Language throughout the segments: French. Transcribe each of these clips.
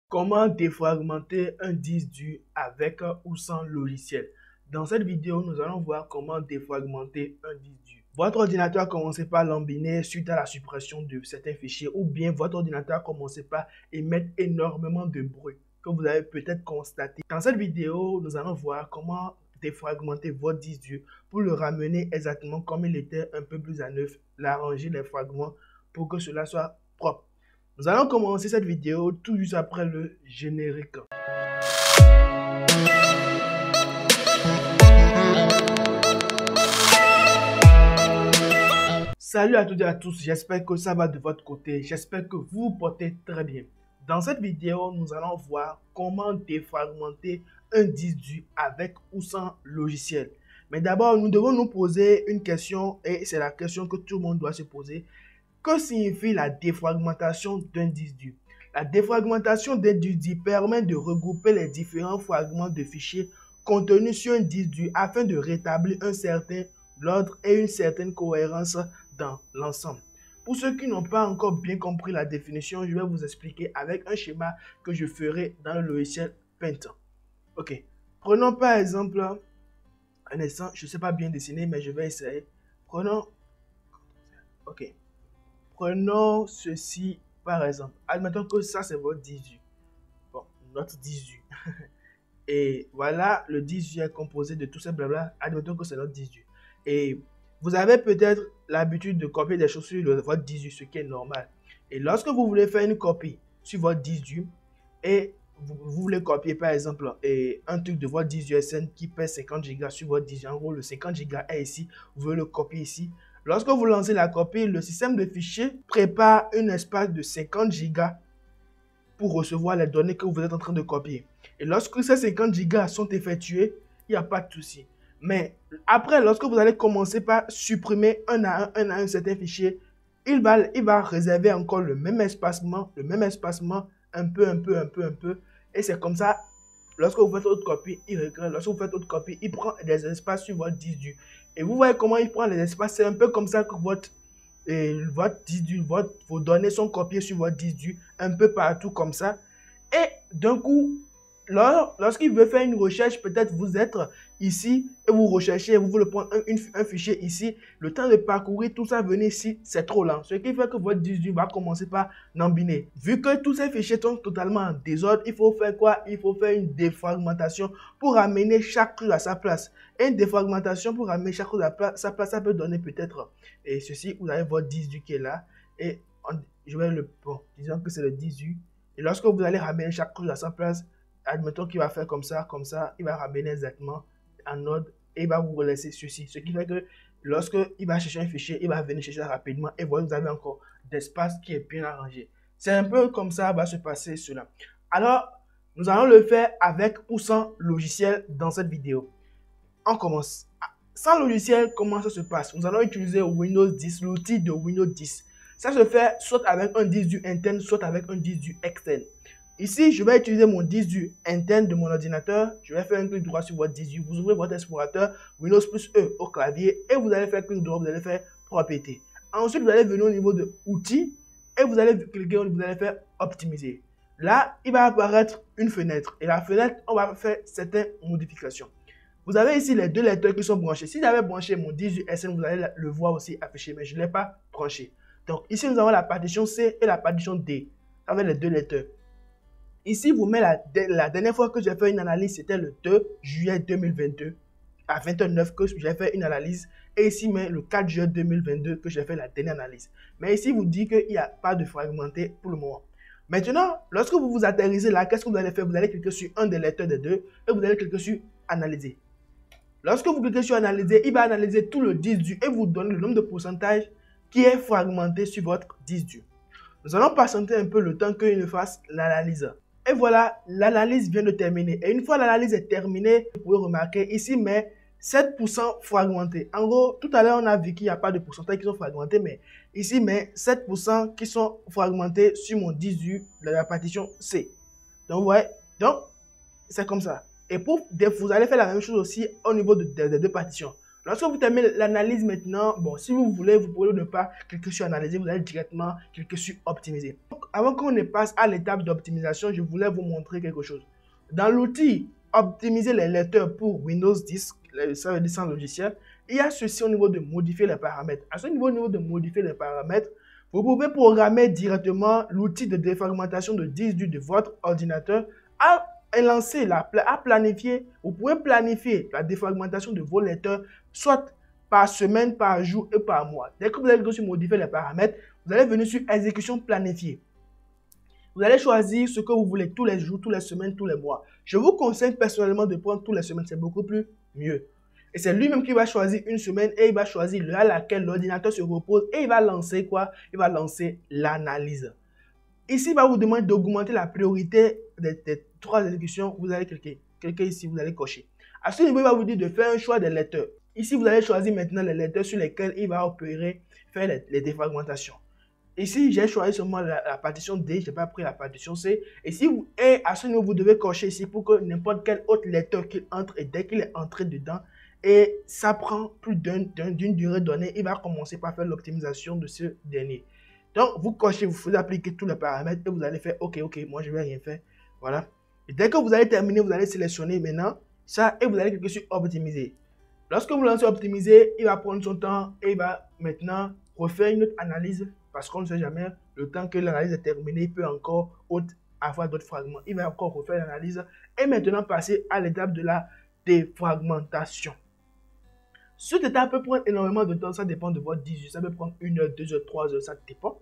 Comment défragmenter un disque dur avec ou sans logiciel? Dans cette vidéo, nous allons voir comment défragmenter un disque dur. Votre ordinateur a commencé par lambiner suite à la suppression de certains fichiers ou bien votre ordinateur a commencé par émettre énormément de bruit que vous avez peut-être constaté. Dans cette vidéo, nous allons voir comment défragmenter votre disque dur pour le ramener exactement comme il était, un peu plus à neuf, l'arranger les fragments pour que cela soit propre. Nous allons commencer cette vidéo tout juste après le générique. Salut à toutes et à tous, j'espère que ça va de votre côté, j'espère que vous vous portez très bien. Dans cette vidéo, nous allons voir comment défragmenter un disque dur avec ou sans logiciel. Mais d'abord, nous devons nous poser une question et c'est la question que tout le monde doit se poser. Que signifie la défragmentation d'un disque dur? La défragmentation d'un disque dur permet de regrouper les différents fragments de fichiers contenus sur un disque dur afin de rétablir un certain ordre et une certaine cohérence dans l'ensemble. Pour ceux qui n'ont pas encore bien compris la définition, je vais vous expliquer avec un schéma que je ferai dans le logiciel Paint. Ok, prenons par exemple un instant, je ne sais pas bien dessiner, mais je vais essayer. Prenons ceci par exemple. Admettons que ça c'est votre 18. Bon, notre 18. Et voilà, le 18 est composé de tout ce blabla. Admettons que c'est notre 18. Et vous avez peut-être l'habitude de copier des choses sur votre 18, ce qui est normal. Et lorsque vous voulez faire une copie sur votre 18 et vous voulez copier par exemple un truc de votre 18 SN qui pèse 50 Go sur votre 18, en gros le 50 Go est ici, vous voulez le copier ici. Lorsque vous lancez la copie, le système de fichiers prépare un espace de 50 Go pour recevoir les données que vous êtes en train de copier. Et lorsque ces 50 Go sont effectués, il n'y a pas de souci. Mais après, lorsque vous allez commencer par supprimer un à un certain fichier, il va réserver encore le même espacement, un peu. Et c'est comme ça, lorsque vous faites autre copie, il regrette. Lorsque vous faites autre copie, il prend des espaces sur votre disque dur. Et vous voyez comment il prend les espaces. C'est un peu comme ça que votre disque dur, vos données sont copiées sur votre disque dur, un peu partout comme ça. Et d'un coup, lorsqu'il veut faire une recherche, peut-être vous êtes ici et vous recherchez, vous voulez prendre un fichier ici, le temps de parcourir tout ça, venir ici, c'est trop lent. Ce qui fait que votre disque dur va commencer par lambiner. Vu que tous ces fichiers sont totalement en désordre, il faut faire quoi? Il faut faire une défragmentation pour amener chaque truc à sa place. Et une défragmentation pour amener chaque truc à sa place, ça peut donner peut-être, et ceci, vous avez votre disque dur qui est là, et je vais disons que c'est le disque dur, et lorsque vous allez ramener chaque truc à sa place, admettons qu'il va faire comme ça, il va ramener exactement en ordre et il va vous laisser ceci. Ce qui fait que lorsque il va chercher un fichier, il va venir chercher ça rapidement et voilà, vous avez encore d'espace qui est bien arrangé. C'est un peu comme ça va se passer cela. Alors, nous allons le faire avec ou sans logiciel dans cette vidéo. On commence. Sans logiciel, comment ça se passe? Nous allons utiliser Windows 10, l'outil de Windows 10. Ça se fait soit avec un disque dur interne, soit avec un disque dur externe. Ici, je vais utiliser mon disque dur interne de mon ordinateur. Je vais faire un clic droit sur votre disque dur. Vous ouvrez votre explorateur, Windows plus E au clavier et vous allez faire clic droit, vous allez faire propriété. Ensuite, vous allez venir au niveau de outils et vous allez cliquer, vous allez faire optimiser. Là, il va apparaître une fenêtre et la fenêtre, on va faire certaines modifications. Vous avez ici les deux lecteurs qui sont branchés. Si j'avais branché mon disque dur SN, vous allez le voir aussi affiché, mais je ne l'ai pas branché. Donc ici, nous avons la partition C et la partition D avec les deux lecteurs. Ici, vous mettez la dernière fois que j'ai fait une analyse, c'était le 2 juillet 2022 à 29 que j'ai fait une analyse. Et ici, mais le 4 juillet 2022 que j'ai fait la dernière analyse. Mais ici, vous dit qu'il n'y a pas de fragmenté pour le moment. Maintenant, lorsque vous vous atterrissez là, qu'est-ce que vous allez faire? Vous allez cliquer sur un des lecteurs des deux et vous allez cliquer sur analyser. Lorsque vous cliquez sur analyser, il va analyser tout le disque dur et vous donner le nombre de pourcentage qui est fragmenté sur votre disque dur. Nous allons patienter un peu le temps qu'il fasse l'analyse. Et voilà, l'analyse vient de terminer. Et une fois l'analyse est terminée, vous pouvez remarquer ici, mais 7% fragmentés. En gros, tout à l'heure, on a vu qu'il n'y a pas de pourcentage qui sont fragmentés, mais ici, mais 7% qui sont fragmentés sur mon disque dur de la partition C. Donc, vous voyez, donc, c'est comme ça. Et vous allez faire la même chose aussi au niveau des deux partitions. Lorsque vous terminez l'analyse maintenant, bon, si vous voulez, vous pouvez ne pas cliquer sur analyser, vous allez directement cliquer sur optimiser. Donc, avant qu'on ne passe à l'étape d'optimisation, je voulais vous montrer quelque chose. Dans l'outil optimiser les lecteurs pour Windows 10, ça veut dire sans logiciel, il y a ceci au niveau de modifier les paramètres. À ce niveau, au niveau de modifier les paramètres, vous pouvez programmer directement l'outil de défragmentation de disque dur de votre ordinateur à planifier. Vous pouvez planifier la défragmentation de vos lecteurs, soit par semaine, par jour et par mois. Dès que vous allez sur modifier les paramètres, vous allez venir sur exécution planifiée. Vous allez choisir ce que vous voulez tous les jours, toutes les semaines, tous les mois. Je vous conseille personnellement de prendre toutes les semaines, c'est beaucoup plus mieux. Et c'est lui-même qui va choisir une semaine et il va choisir l'heure à laquelle l'ordinateur se repose et il va lancer quoi? Il va lancer l'analyse. Ici, il va vous demander d'augmenter la priorité des 3 exécutions. Vous allez cliquer. Cliquez ici, vous allez cocher. À ce niveau, il va vous dire de faire un choix des lecteurs. Ici, vous allez choisir maintenant les lecteurs sur lesquels il va opérer, faire les défragmentations. Ici, j'ai choisi seulement la partition D, je n'ai pas pris la partition C. Et à ce niveau, vous devez cocher ici pour que n'importe quel autre lecteur qui entre, et dès qu'il est entré dedans, et ça prend plus d'une durée donnée, il va commencer par faire l'optimisation de ce dernier. Donc, vous cochez, vous appliquez tous les paramètres et vous allez faire OK, moi je ne vais rien faire. Voilà. Et dès que vous allez terminer, vous allez sélectionner maintenant ça et vous allez cliquer sur optimiser. Lorsque vous lancez optimiser, il va prendre son temps et il va maintenant refaire une autre analyse parce qu'on ne sait jamais, le temps que l'analyse est terminée, il peut encore avoir d'autres fragments. Il va encore refaire l'analyse et maintenant passer à l'étape de la défragmentation. Cette étape peut prendre énormément de temps, ça dépend de votre 18, ça peut prendre 1 heure, 2 heures, 3 heures, ça dépend.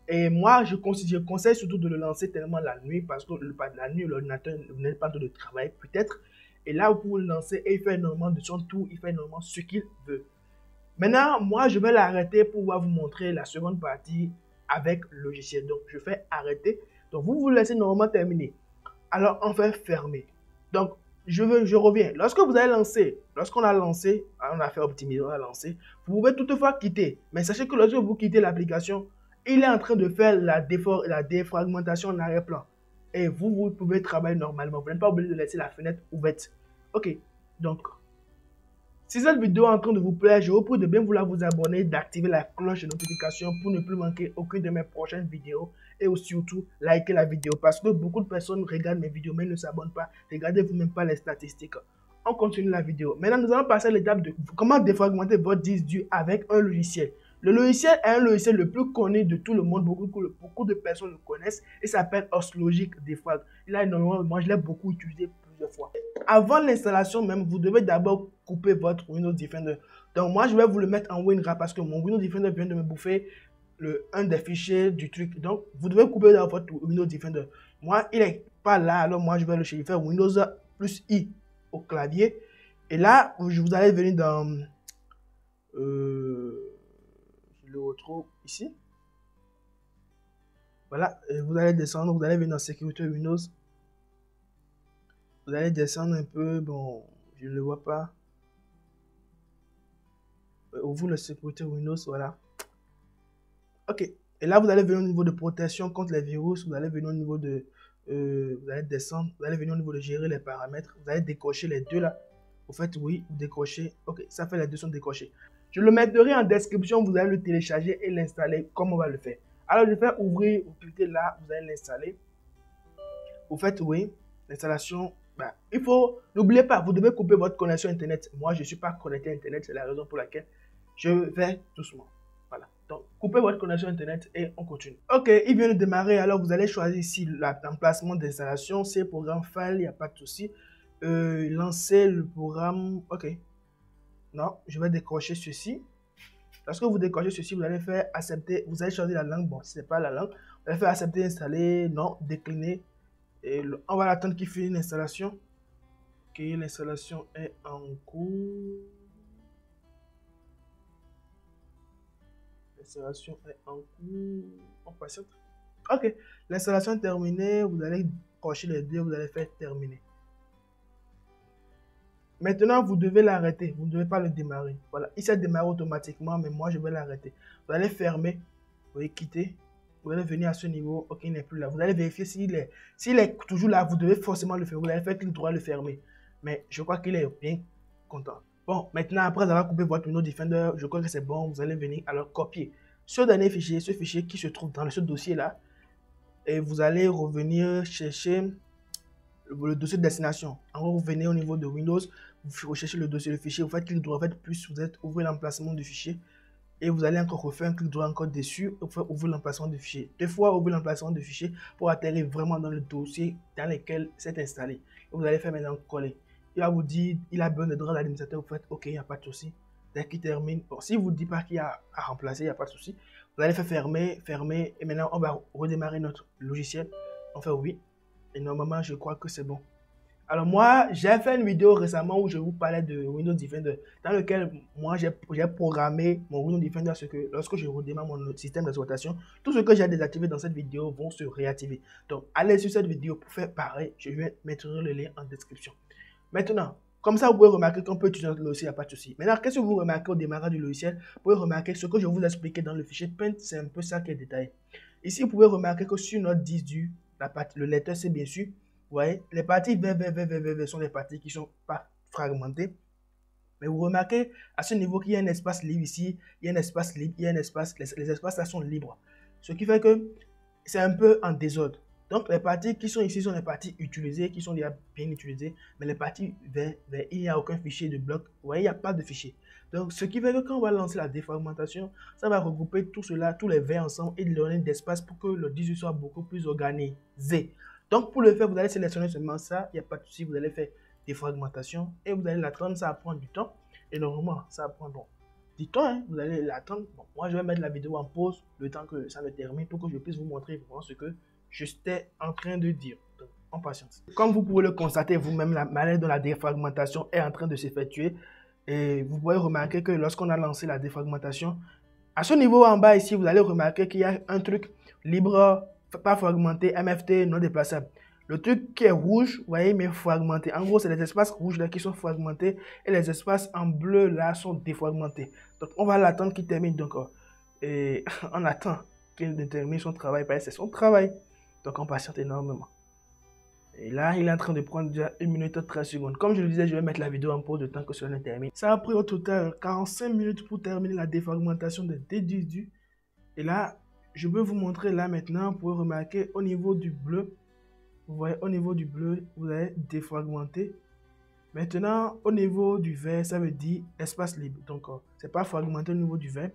Et moi, je conseille surtout de le lancer tellement la nuit, parce que la nuit, l'ordinateur, vous n'êtes pas en train de travailler peut-être. Et là, vous pouvez le lancer et il fait énormément de son tour, il fait énormément ce qu'il veut. Maintenant, moi, je vais l'arrêter pour pouvoir vous montrer la seconde partie avec le logiciel. Donc, je fais arrêter. Donc, vous laissez normalement terminer. Alors, on fait fermer. Donc, je reviens. Lorsque vous allez lancer, lorsqu'on a lancé, on a fait optimiser, on a lancé, vous pouvez toutefois quitter. Mais sachez que lorsque vous quittez l'application, il est en train de faire la défragmentation en arrière-plan. Et vous pouvez travailler normalement. Vous n'êtes pas obligé de laisser la fenêtre ouverte. Ok, donc, si cette vidéo est en train de vous plaire, je vous prie de bien vouloir vous abonner, d'activer la cloche de notification pour ne plus manquer aucune de mes prochaines vidéos. Et aussi, surtout, likez la vidéo parce que beaucoup de personnes regardent mes vidéos mais ne s'abonnent pas. Regardez vous-même pas les statistiques. On continue la vidéo. Maintenant, nous allons passer à l'étape de comment défragmenter votre disque dur avec un logiciel. Le logiciel est un logiciel le plus connu de tout le monde. Beaucoup de personnes le connaissent et s'appelle Oslogic Defrag. Il a énormément, moi je l'ai beaucoup utilisé plusieurs fois. Avant l'installation même, vous devez d'abord couper votre Windows Defender. Donc moi, je vais vous le mettre en WinRAR parce que mon Windows Defender vient de me bouffer un des fichiers du truc. Donc, vous devez couper dans votre Windows Defender. Moi, il n'est pas là, alors moi, je vais le faire Windows plus I au clavier. Et là, vous allez venir dans... je le retrouve ici. Voilà, vous allez descendre, vous allez venir dans Sécurité Windows. Vous allez descendre un peu, bon, je ne le vois pas. Ouvre la Sécurité Windows, voilà. Ok, et là vous allez venir au niveau de protection contre les virus, vous allez venir au niveau de, vous allez descendre, vous allez venir au niveau de gérer les paramètres, vous allez décocher les deux là. Vous faites oui, vous décochez, ok, ça fait les deux sont décochés. Je le mettrai en description, vous allez le télécharger et l'installer comme on va le faire. Alors je vais ouvrir, vous cliquez là, vous allez l'installer. Vous faites oui, l'installation, bah, il faut, n'oubliez pas, vous devez couper votre connexion internet. Moi je ne suis pas connecté à internet, c'est la raison pour laquelle je vais doucement. Voilà. Donc, coupez votre connexion internet et on continue. Ok, il vient de démarrer. Alors, vous allez choisir ici l'emplacement d'installation. C'est le programme file, il n'y a pas de souci. Lancer le programme. Ok. Non, je vais décrocher ceci. Lorsque vous décrochez ceci, vous allez faire accepter. Vous allez choisir la langue. Bon, si ce n'est pas la langue, vous allez faire accepter, installer. Non, décliner. Et on va attendre qu'il finisse l'installation. Ok, l'installation est en cours. L'installation est en cours. On patiente. Ok, l'installation est terminée. Vous allez cocher les deux, vous allez faire terminer. Maintenant, vous devez l'arrêter. Vous ne devez pas le démarrer. Voilà, il s'est démarré automatiquement, mais moi, je vais l'arrêter. Vous allez fermer. Vous allez quitter. Vous allez venir à ce niveau. Ok, il n'est plus là. Vous allez vérifier s'il est toujours là. Vous devez forcément le faire. Vous allez faire clic droit, le fermer. Mais je crois qu'il est bien content. Bon, maintenant, après avoir coupé votre Windows Defender, je crois que c'est bon. Vous allez venir alors copier ce dernier fichier, ce fichier qui se trouve dans ce dossier-là. Et vous allez revenir chercher le dossier de destination. En gros, vous venez au niveau de Windows, vous recherchez le dossier, le fichier, vous faites clic droit, vous faites plus, vous êtes ouvrir l'emplacement du fichier. Et vous allez encore refaire un clic droit encore dessus, vous faites ouvrir l'emplacement du fichier. Deux fois ouvrir l'emplacement du fichier pour atterrir vraiment dans le dossier dans lequel c'est installé. Et vous allez faire maintenant coller. Il va vous dire, il a besoin de droits d'administrateur, vous faites OK, il n'y a pas de souci. Dès qu'il termine, bon, si vous ne dites pas qu'il y a à remplacer, il n'y a pas de souci. Vous allez faire fermer, fermer, et maintenant on va redémarrer notre logiciel. On fait oui, et normalement je crois que c'est bon. Alors moi, j'ai fait une vidéo récemment où je vous parlais de Windows Defender, dans lequel moi j'ai programmé mon Windows Defender, ce que lorsque je redémarre mon système d'exploitation, tout ce que j'ai désactivé dans cette vidéo vont se réactiver. Donc allez sur cette vidéo pour faire pareil, je vais mettre le lien en description. Maintenant, comme ça vous pouvez remarquer qu'on peut utiliser notre logiciel, il n'y a pas de souci. Maintenant, qu'est-ce que vous remarquez au démarrage du logiciel? Vous pouvez remarquer ce que je vous ai expliqué dans le fichier Paint, c'est un peu ça qui est détaillé. Ici, vous pouvez remarquer que sur notre disque dur, le lecteur c'est bien sûr. Vous voyez, les parties vert sont les parties qui ne sont pas fragmentées. Mais vous remarquez à ce niveau qu'il y a un espace libre ici, il y a un espace libre, il y a un espace, les espaces là sont libres. Ce qui fait que c'est un peu en désordre. Donc les parties qui sont ici sont les parties utilisées, qui sont déjà bien utilisées. Mais les parties vert, il n'y a aucun fichier de bloc. Vous voyez, il n'y a pas de fichier. Donc ce qui fait que quand on va lancer la défragmentation, ça va regrouper tout cela, tous les verts ensemble et donner d'espace pour que le disque soit beaucoup plus organisé. Donc pour le faire, vous allez sélectionner seulement ça, il n'y a pas de souci, vous allez faire défragmentation et vous allez l'attendre, ça va prendre du temps. Et normalement, ça va prendre du temps, hein, vous allez l'attendre. Bon, moi, je vais mettre la vidéo en pause le temps que ça me termine pour que je puisse vous montrer vraiment ce que j'étais en train de dire. Donc, en patience. Comme vous pouvez le constater vous-même, la manière dont la défragmentation est en train de s'effectuer. Et vous pouvez remarquer que lorsqu'on a lancé la défragmentation, à ce niveau en bas ici, vous allez remarquer qu'il y a un truc libre, pas fragmenté, MFT, non déplaçable. Le truc qui est rouge, vous voyez, mais fragmenté. En gros, c'est les espaces rouges là qui sont fragmentés et les espaces en bleu là sont défragmentés. Donc, on va l'attendre qu'il termine. Donc, et on attend qu'il termine son travail parce que c'est son travail. Donc, on patiente énormément. Et là, il est en train de prendre déjà 1 minute 13 secondes. Comme je le disais, je vais mettre la vidéo en pause de temps que cela termine. Ça a pris au total 45 minutes pour terminer la défragmentation de D18. Et là, je peux vous montrer là maintenant, vous pouvez remarquer au niveau du bleu, vous voyez au niveau du bleu, vous allez défragmenter. Maintenant, au niveau du vert, ça veut dire espace libre. Donc, c'est pas fragmenté au niveau du vert.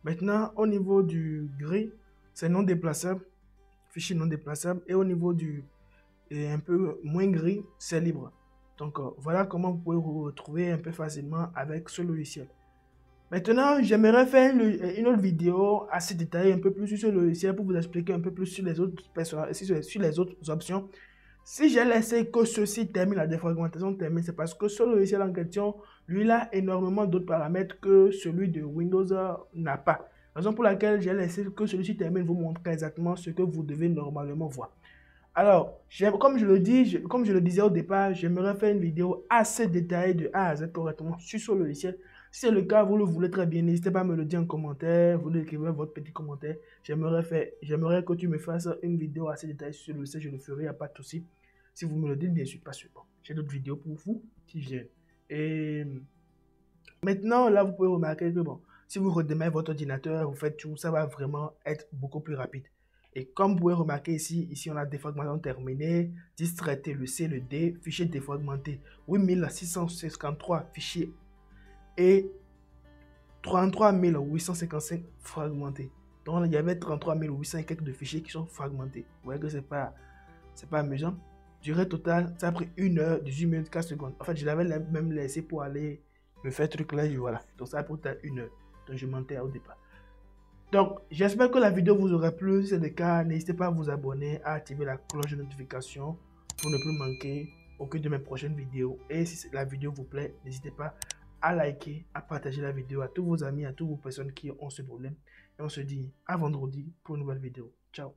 Maintenant, au niveau du gris, c'est non déplaçable, fichier non déplaçable. Et au niveau du un peu moins gris, c'est libre. Donc, voilà comment vous pouvez vous retrouver un peu facilement avec ce logiciel. Maintenant, j'aimerais faire une autre vidéo assez détaillée, un peu plus sur ce logiciel pour vous expliquer un peu plus sur les autres sur les autres options. Si j'ai laissé que ceci termine, la défragmentation termine, c'est parce que ce logiciel en question, lui, il a énormément d'autres paramètres que celui de Windows n'a pas. Raison pour laquelle j'ai laissé que celui-ci termine, vous montrer exactement ce que vous devez normalement voir. Alors, comme je le disais au départ, j'aimerais faire une vidéo assez détaillée de A à Z correctement sur ce logiciel. Si c'est le cas, vous le voulez très bien, n'hésitez pas à me le dire en commentaire, vous écrivez votre petit commentaire. J'aimerais que tu me fasses une vidéo assez détaillée sur le logiciel, je le ferai, il n'y a pas de souci. Si vous me le dites, bien sûr, pas sûr. Bon, j'ai d'autres vidéos pour vous qui viennent. Et maintenant, là, vous pouvez remarquer que bon, si vous redémarrez votre ordinateur, vous faites tout, ça va vraiment être beaucoup plus rapide. Et comme vous pouvez remarquer ici on a défragmentation terminée, disque traité, le C, le D, fichier défragmenté, 8653 fichiers et 33 855 fragmentés. Donc il y avait 33 800 et quelques de fichiers qui sont fragmentés. Vous voyez que c'est pas amusant. Durée totale, ça a pris 1 heure, 18 minutes, 4 secondes. En fait, je l'avais même laissé pour aller me faire truc là, voilà. Donc ça a pris 1 heure. Donc je mentais au départ. Donc, j'espère que la vidéo vous aura plu. Si c'est le cas, n'hésitez pas à vous abonner, à activer la cloche de notification pour ne plus manquer aucune de mes prochaines vidéos. Et si la vidéo vous plaît, n'hésitez pas à liker, à partager la vidéo à tous vos amis, à toutes vos personnes qui ont ce problème. Et on se dit à vendredi pour une nouvelle vidéo. Ciao!